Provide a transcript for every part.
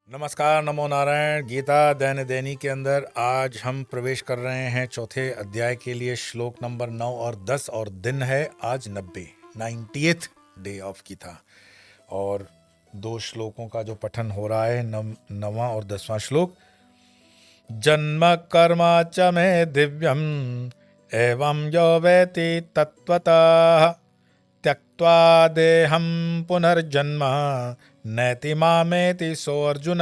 नमस्कार, नमो नारायण। गीता दैन्य दैनी के अंदर आज हम प्रवेश कर रहे हैं चौथे अध्याय के लिए। श्लोक नंबर 9 और 10 और दिन है आज 90th डे ऑफ गीता। और दो श्लोकों का जो पठन हो रहा है, नवा और 10वां श्लोक। जन्म कर्म च मे दिव्यम एवं यो वेति तत्वतः त्यक्त्वा देहं पुनर्जन्म नैति मामेति सो अर्जुन।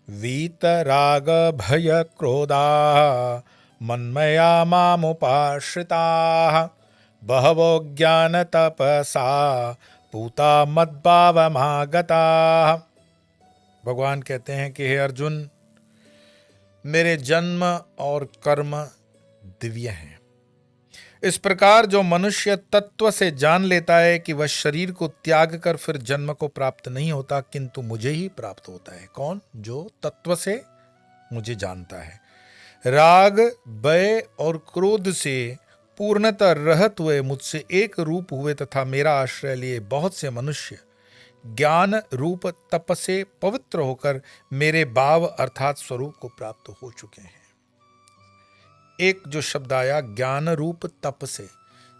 वीतराग भय क्रोधा मन्मया मामुपाश्रिताः बहवो ज्ञान तपसा पूता मद्भावमागताः। भगवान कहते हैं कि हे अर्जुन, मेरे जन्म और कर्म दिव्य हैं। इस प्रकार जो मनुष्य तत्व से जान लेता है कि वह शरीर को त्याग कर फिर जन्म को प्राप्त नहीं होता, किंतु मुझे ही प्राप्त होता है। कौन? जो तत्व से मुझे जानता है। राग, भय और क्रोध से पूर्णतः रहित हुए, मुझसे एक रूप हुए तथा मेरा आश्रय लिए बहुत से मनुष्य ज्ञान रूप तप से पवित्र होकर मेरे भाव अर्थात स्वरूप को प्राप्त हो चुके हैं। एक जो शब्द आया ज्ञान रूप तप से,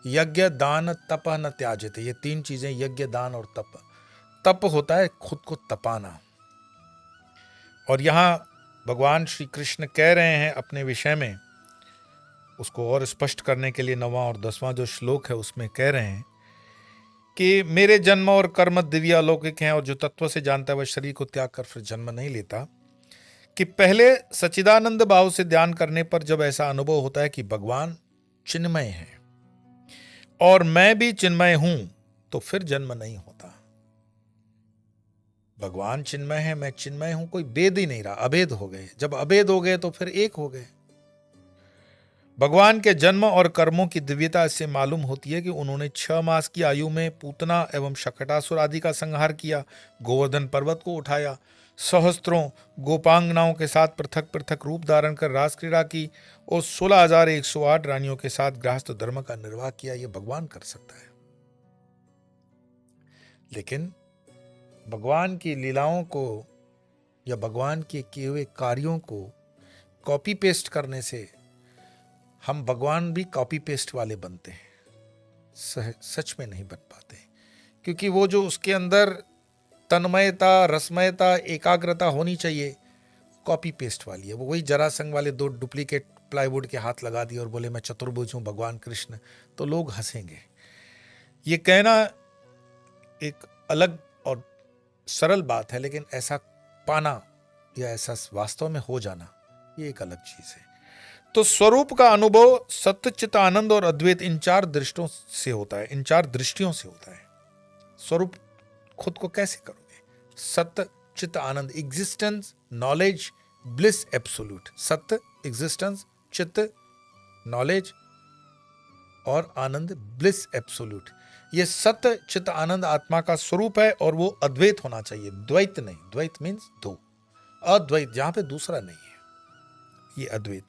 यज्ञ दान तप न त्याजते, ये तीन चीजें, यज्ञ दान और तप। तप होता है खुद को तपाना। और यहां भगवान श्री कृष्ण कह रहे हैं अपने विषय में, उसको और स्पष्ट करने के लिए 9वां और 10वां जो श्लोक है उसमें कह रहे हैं कि मेरे जन्म और कर्म दिव्य अलौकिक हैं, और जो तत्व से जानता है वह शरीर को त्याग कर फिर जन्म नहीं लेता। कि पहले सच्चिदानंद भाव से ध्यान करने पर जब ऐसा अनुभव होता है कि भगवान चिन्मय है और मैं भी चिन्मय हूं, तो फिर जन्म नहीं होता। भगवान चिन्मय है, मैं चिन्मय हूं, कोई भेद ही नहीं रहा, अभेद हो गए। जब अभेद हो गए तो फिर एक हो गए। भगवान के जन्म और कर्मों की दिव्यता इससे मालूम होती है कि उन्होंने 6 मास की आयु में पूतना एवं शकटासुर आदि का संहार किया, गोवर्धन पर्वत को उठाया, सहस्त्रों गोपांगनाओं के साथ पृथक पृथक रूप धारण कर रास क्रीड़ा की और 16,108 रानियों के साथ गृहस्थ धर्म का निर्वाह किया। यह भगवान कर सकता है। लेकिन भगवान की लीलाओं को या भगवान के किए हुए कार्यों को कॉपी पेस्ट करने से हम भगवान भी कॉपी पेस्ट वाले बनते हैं, सच में नहीं बन पाते। क्योंकि वो जो उसके अंदर तन्मयता, रसमयता, एकाग्रता होनी चाहिए, कॉपी पेस्ट वाली है। वो वही जरासंध वाले 2 डुप्लीकेट प्लाईवुड के हाथ लगा दिए और बोले मैं चतुर्भुज हूं भगवान कृष्ण, तो लोग हंसेंगे। ये कहना एक अलग और सरल बात है, लेकिन ऐसा पाना या ऐसा वास्तव में हो जाना, ये एक अलग चीज है। तो स्वरूप का अनुभव सत्य, चित, आनंद और अद्वैत, इन 4 दृष्टियों से होता है, इन 4 दृष्टियों से होता है। स्वरूप खुद को कैसे करोगे? सत्य, चित, आनंद, एग्जिस्टेंस, नॉलेज, ब्लिस, एब्सोल्यूट। सत्य, एग्जिस्टेंस, चित, नॉलेज और आनंद, ब्लिस, एब्सोल्यूट। ये सत्य, चित, आनंद आत्मा का स्वरूप है और वो अद्वैत होना चाहिए, द्वैत नहीं। द्वैत मीन्स दो, अद्वैत जहां पे दूसरा नहीं है, ये अद्वैत।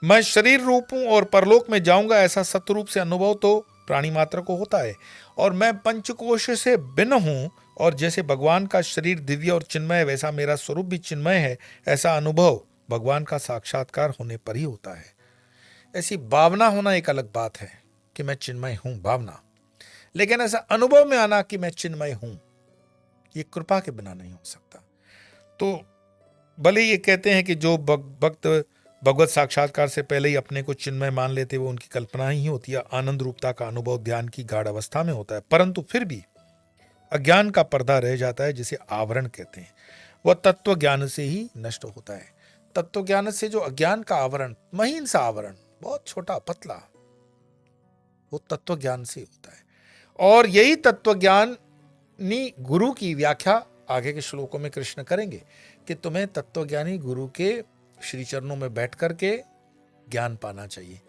मैं शरीर रूप हूं और परलोक में जाऊंगा, ऐसा सत्य रूप से अनुभव तो प्राणी मात्र को होता है। और मैं पंचकोश से भिन्न हूं, और जैसे भगवान का शरीर दिव्य और चिन्मय, वैसा मेरा स्वरूप भी चिन्मय है। ऐसा अनुभव भगवान का साक्षात्कार होने पर ही होता है। ऐसी भावना होना एक अलग बात है कि मैं चिन्मय हूं, भावना। लेकिन ऐसा अनुभव में आना कि मैं चिन्मय हूं, ये कृपा के बिना नहीं हो सकता। तो भले ये कहते हैं कि जो भक्त भगवत साक्षात्कार से पहले ही अपने को चिन्मय मान लेते, वो उनकी कल्पना ही होती है। आनंद रूपता का अनुभव ध्यान की गाढ़ अवस्था में होता है, परंतु फिर भी अज्ञान का पर्दा रह जाता है, जिसे आवरण कहते हैं। वह तत्व ज्ञान से ही नष्ट होता है। तत्व ज्ञान से जो अज्ञान का आवरण, महीन सा आवरण, बहुत छोटा पतला, वो तत्व ज्ञान से होता है। और यही तत्व ज्ञानी गुरु की व्याख्या आगे के श्लोकों में कृष्ण करेंगे कि तुम्हें तत्वज्ञानी गुरु के श्री चरणों में बैठ करके ज्ञान पाना चाहिए।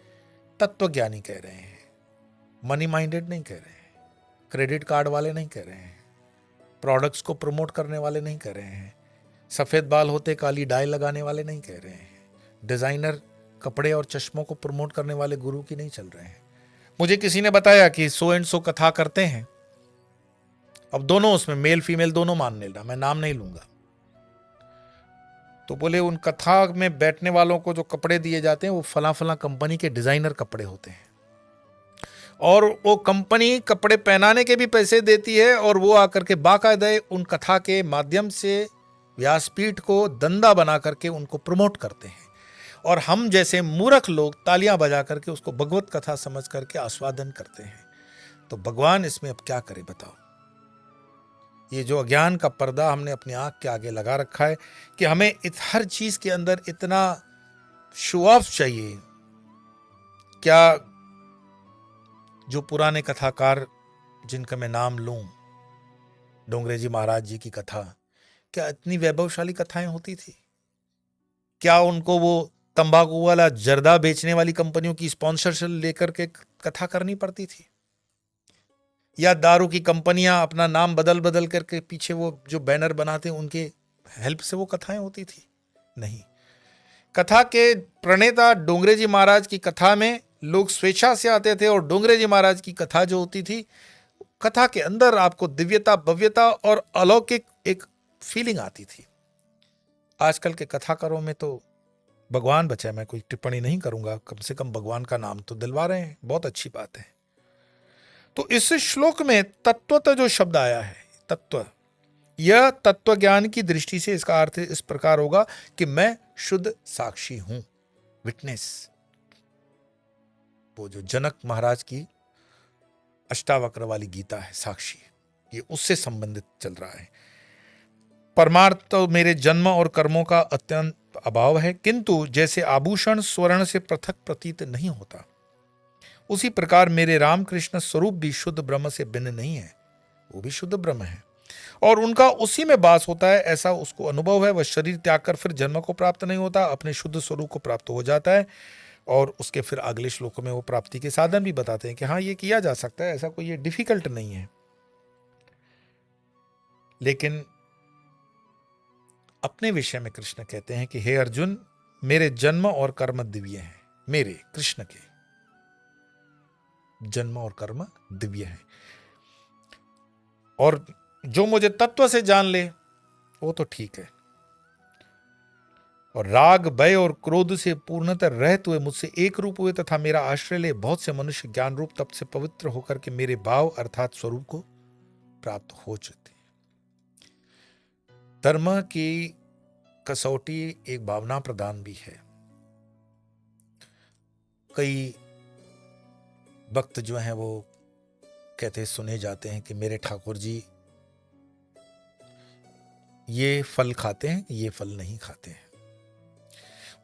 तत्वज्ञानी कह रहे हैं, मनी माइंडेड नहीं कह रहे हैं, क्रेडिट कार्ड वाले नहीं कह रहे हैं, प्रोडक्ट्स को प्रमोट करने वाले नहीं कह रहे हैं, सफेद बाल होते काली डाई लगाने वाले नहीं कह रहे हैं, डिजाइनर कपड़े और चश्मों को प्रमोट करने वाले गुरु की नहीं चल रहे हैं। मुझे किसी ने बताया कि सो एंड सो कथा करते हैं, अब दोनों उसमें मेल फीमेल दोनों मान लेना, मैं नाम नहीं लूंगा, तो बोले उन कथा में बैठने वालों को जो कपड़े दिए जाते हैं वो फला फला कंपनी के डिजाइनर कपड़े होते हैं, और वो कंपनी कपड़े पहनाने के भी पैसे देती है, और वो आकर के बाकायदे उन कथा के माध्यम से व्यासपीठ को धंधा बना करके उनको प्रमोट करते हैं, और हम जैसे मूर्ख लोग तालियां बजा करके उसको भगवत कथा समझ करके आस्वादन करते हैं। तो भगवान इसमें अब क्या करे बताओ। ये जो अज्ञान का पर्दा हमने अपनी आंख के आगे लगा रखा है कि हमें हर चीज के अंदर इतना शो ऑफ चाहिए। क्या जो पुराने कथाकार जिनका मैं नाम लूं, डोंगरे जी महाराज जी की कथा, क्या इतनी वैभवशाली कथाएं होती थी? क्या उनको वो तंबाकू वाला जर्दा बेचने वाली कंपनियों की स्पॉन्सरशिप लेकर के कथा करनी पड़ती थी? या दारू की कंपनियां अपना नाम बदल बदल करके पीछे वो जो बैनर बनाते हैं उनके हेल्प से वो कथाएं होती थी? नहीं। कथा के प्रणेता डोंगरे जी महाराज की कथा में लोग स्वेच्छा से आते थे, और डोंगरे जी महाराज की कथा जो होती थी, कथा के अंदर आपको दिव्यता, भव्यता और अलौकिक एक फीलिंग आती थी। आजकल के कथाकारों में तो भगवान बचाए, मैं कोई टिप्पणी नहीं करूंगा, कम से कम भगवान का नाम तो दिलवा रहे हैं, बहुत अच्छी बात है। तो इस श्लोक में तत्वतः जो शब्द आया है, तत्व, यह तत्व ज्ञान की दृष्टि से इसका अर्थ इस प्रकार होगा कि मैं शुद्ध साक्षी हूं, विटनेस। वो जो जनक महाराज की अष्टावक्र वाली गीता है, साक्षी, ये उससे संबंधित चल रहा है। परमार्थ तो मेरे जन्म और कर्मों का अत्यंत अभाव है, किंतु जैसे आभूषण स्वर्ण से पृथक प्रतीत नहीं होता, उसी प्रकार मेरे रामकृष्ण स्वरूप भी शुद्ध ब्रह्म से भिन्न नहीं है, वो भी शुद्ध ब्रह्म है, और उनका उसी में वास होता है, ऐसा उसको अनुभव है। वह शरीर त्याग कर फिर जन्म को प्राप्त नहीं होता, अपने शुद्ध स्वरूप को प्राप्त हो जाता है। और उसके फिर अगले श्लोकों में वो प्राप्ति के साधन भी बताते हैं कि हाँ, ये किया जा सकता है, ऐसा कोई ये डिफिकल्ट नहीं है। लेकिन अपने विषय में कृष्ण कहते हैं कि हे अर्जुन, मेरे जन्म और कर्म दिव्य हैं। मेरे कृष्ण के जन्म और कर्म दिव्य हैं, और जो मुझे तत्व से जान ले वो तो ठीक है, और राग, भय और क्रोध से पूर्णतः रहित हुए मुझसे एक रूप हुए तथा मेरा आश्रय ले बहुत से मनुष्य ज्ञान रूप तप से पवित्र होकर के मेरे भाव अर्थात स्वरूप को प्राप्त हो चुके। धर्म की कसौटी एक भावना प्रदान भी है। कई भक्त जो हैं वो कहते सुने जाते हैं कि मेरे ठाकुर जी ये फल खाते हैं, ये फल नहीं खाते हैं।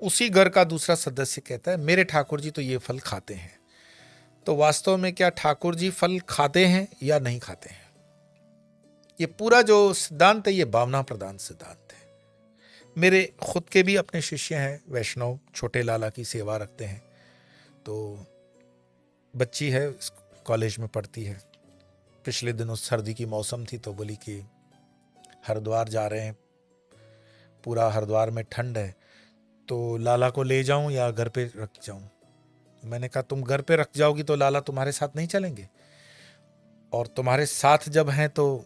उसी घर का दूसरा सदस्य कहता है मेरे ठाकुर जी तो ये फल खाते हैं। तो वास्तव में क्या ठाकुर जी फल खाते हैं या नहीं खाते हैं? ये पूरा जो सिद्धांत है ये भावना प्रधान सिद्धांत है। मेरे खुद के भी अपने शिष्य हैं वैष्णव, छोटे लाला की सेवा रखते हैं। तो बच्ची है, कॉलेज में पढ़ती है। पिछले दिनों सर्दी की मौसम थी तो बोली कि हरिद्वार जा रहे हैं, पूरा हरिद्वार में ठंड है, तो लाला को ले जाऊं या घर पे रख जाऊं? मैंने कहा तुम घर पे रख जाओगी तो लाला तुम्हारे साथ नहीं चलेंगे, और तुम्हारे साथ जब हैं तो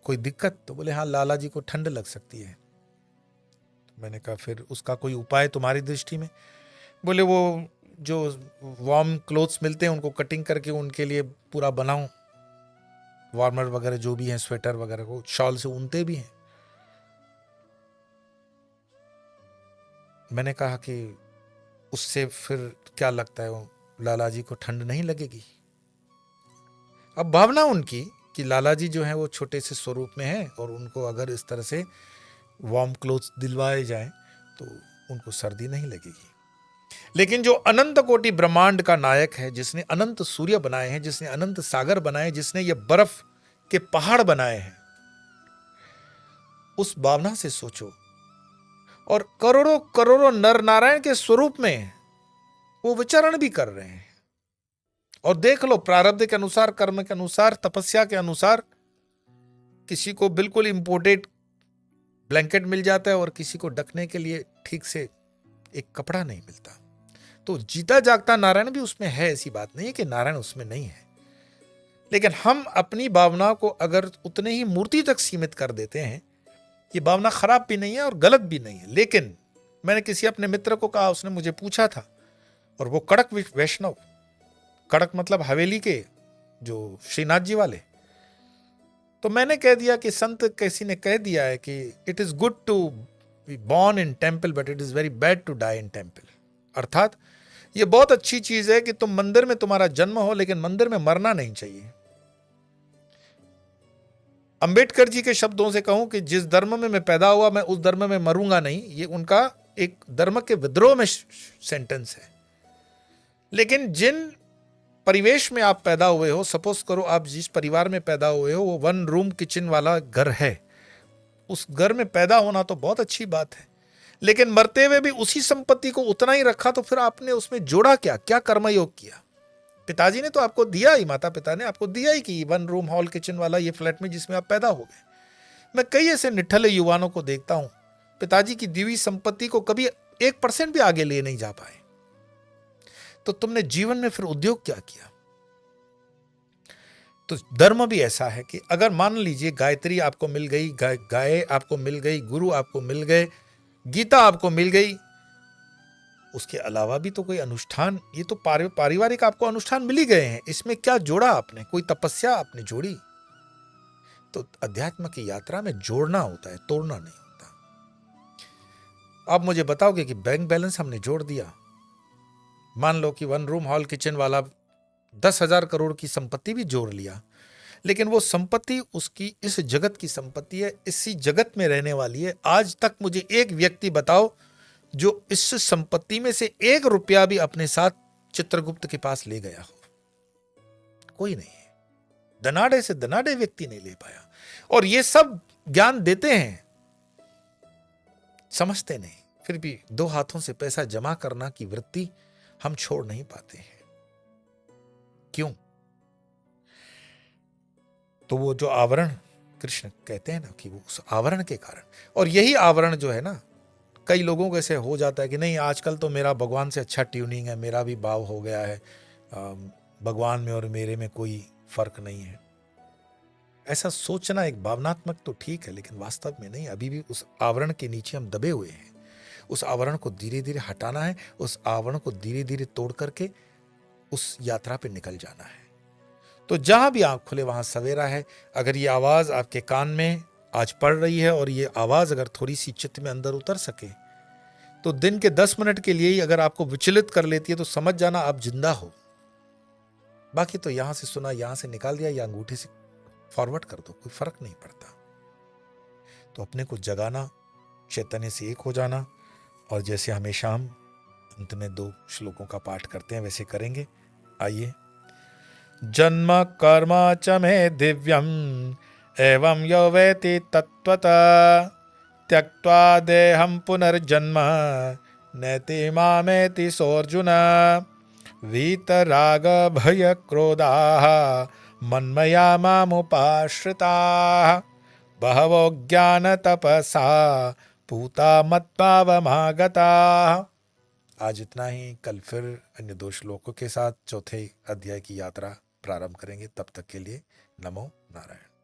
कोई दिक्कत? तो बोले हाँ, लाला जी को ठंड लग सकती है। तो मैंने कहा फिर उसका कोई उपाय तुम्हारी दृष्टि में? बोले वो जो वार्म क्लोथ्स मिलते हैं उनको कटिंग करके उनके लिए पूरा बनाऊं, वार्मर वगैरह जो भी हैं, स्वेटर वगैरह को शॉल से ऊनते भी हैं। मैंने कहा कि उससे फिर क्या लगता है, वो लाला जी को ठंड नहीं लगेगी? अब भावना उनकी कि लाला जी जो हैं वो छोटे से स्वरूप में हैं, और उनको अगर इस तरह से वार्म क्लोथ्स दिलवाए जाएं तो उनको सर्दी नहीं लगेगी। लेकिन जो अनंत कोटि ब्रह्मांड का नायक है, जिसने अनंत सूर्य बनाए हैं, जिसने अनंत सागर बनाए, जिसने ये बर्फ के पहाड़ बनाए हैं, उस भावना से सोचो। और करोड़ों करोड़ों नर नारायण के स्वरूप में वो विचरण भी कर रहे हैं। और देख लो, प्रारब्ध के अनुसार, कर्म के अनुसार, तपस्या के अनुसार, किसी को बिल्कुल इंपोर्टेड ब्लैंकेट मिल जाता है और किसी को ढकने के लिए ठीक से एक कपड़ा नहीं मिलता। तो जीता जागता नारायण भी उसमें है, ऐसी बात नहीं है कि नारायण उसमें नहीं है। लेकिन हम अपनी भावना को अगर उतने ही मूर्ति तक सीमित कर देते हैं ये भावना खराब भी नहीं है और गलत भी नहीं है। लेकिन मैंने किसी अपने मित्र को कहा, उसने मुझे पूछा था, और वो कड़क वैष्णव, कड़क मतलब हवेली के जो श्रीनाथ जी वाले, तो मैंने कह दिया कि संत किसी ने कह दिया है कि it is good to be born in temple but it is very bad to die in temple. अर्थात ये बहुत अच्छी चीज है कि तुम मंदिर में तुम्हारा जन्म हो, लेकिन मंदिर में मरना नहीं चाहिए। अंबेडकर जी के शब्दों से कहूं कि जिस धर्म में मैं पैदा हुआ मैं उस धर्म में मरूंगा नहीं, ये उनका एक धर्म के विद्रोह में सेंटेंस है। लेकिन जिन परिवेश में आप पैदा हुए हो, सपोज करो आप जिस परिवार में पैदा हुए हो वो 1 रूम किचन वाला घर है, उस घर में पैदा होना तो बहुत अच्छी बात है, लेकिन मरते हुए भी उसी संपत्ति को उतना ही रखा, तो फिर आपने उसमें जोड़ा क्या, क्या कर्मयोग किया? पिताजी ने तो आपको दिया ही, माता पिता ने आपको दिया ही कि 1 रूम हॉल किचन वाला ये फ्लैट में जिसमें आप पैदा हो गए। मैं कई ऐसे निठल्ले युवाओं को देखता हूं, पिताजी की दी हुई संपत्ति को कभी 1% भी आगे ले नहीं जा पाए। तो तुमने जीवन में फिर उद्योग क्या किया? तो धर्म भी ऐसा है कि अगर मान लीजिए गायत्री आपको मिल गई, गाय आपको मिल गई, गुरु आपको मिल गए, गीता आपको मिल गई, उसके अलावा भी तो कोई अनुष्ठान, ये तो पारिवारिक आपको अनुष्ठान मिल ही गए हैं, इसमें क्या जोड़ा आपने? कोई तपस्या आपने जोड़ी? तो अध्यात्म की यात्रा में जोड़ना होता है, तोड़ना नहीं होता। आप मुझे बताओगे कि बैंक बैलेंस हमने जोड़ दिया, मान लो कि 1 रूम हॉल किचन वाला 10,000 करोड़ की संपत्ति भी जोड़ लिया, लेकिन वो संपत्ति उसकी इस जगत की संपत्ति है, इसी जगत में रहने वाली है। आज तक मुझे एक व्यक्ति बताओ जो इस संपत्ति में से 1 रुपया भी अपने साथ चित्रगुप्त के पास ले गया हो? कोई नहीं है। धनाढ़े से धनाढ़े व्यक्ति नहीं ले पाया। और ये सब ज्ञान देते हैं, समझते नहीं, फिर भी 2 हाथों से पैसा जमा करना की वृत्ति हम छोड़ नहीं पाते हैं। क्यों? तो वो जो आवरण कृष्ण कहते हैं ना कि वो उस आवरण के कारण, और यही आवरण जो है ना, कई लोगों को ऐसे हो जाता है कि नहीं आजकल तो मेरा भगवान से अच्छा ट्यूनिंग है, मेरा भी भाव हो गया है, भगवान में और मेरे में कोई फर्क नहीं है। ऐसा सोचना एक भावनात्मक तो ठीक है, लेकिन वास्तव में नहीं। अभी भी उस आवरण के नीचे हम दबे हुए हैं। उस आवरण को धीरे धीरे हटाना है, उस आवरण को धीरे धीरे तोड़ करके उस यात्रा पे निकल जाना है। तो जहां भी आंख खुले वहां सवेरा है। अगर ये आवाज आपके कान में आज पड़ रही है और ये आवाज अगर थोड़ी सी चित्त में अंदर उतर सके, तो दिन के 10 मिनट के लिए ही अगर आपको विचलित कर लेती है, तो समझ जाना आप जिंदा हो। बाकी तो यहां से सुना, यहां से निकाल दिया, या अंगूठे से फॉरवर्ड कर दो, कोई फर्क नहीं पड़ता। तो अपने को जगाना, चैतन्य से एक हो जाना, और जैसे हमेशा हम अंत में 2 श्लोकों का पाठ करते हैं वैसे करेंगे। आइए। जन्म कर्म च मे दिव्यम एवं यो वेति तत्त्वतः त्यक्त्वा देहं पुनर्जन्म नैति मामेति सोऽर्जुन वीतराग भय क्रोधाः मन्मया मामुपाश्रिताः बहवो ज्ञान तपसा पूता मत्पावमागताः। आज इतना ही। कल फिर अन्य 2 श्लोकों के साथ चौथे अध्याय की यात्रा प्रारंभ करेंगे। तब तक के लिए नमो नारायण।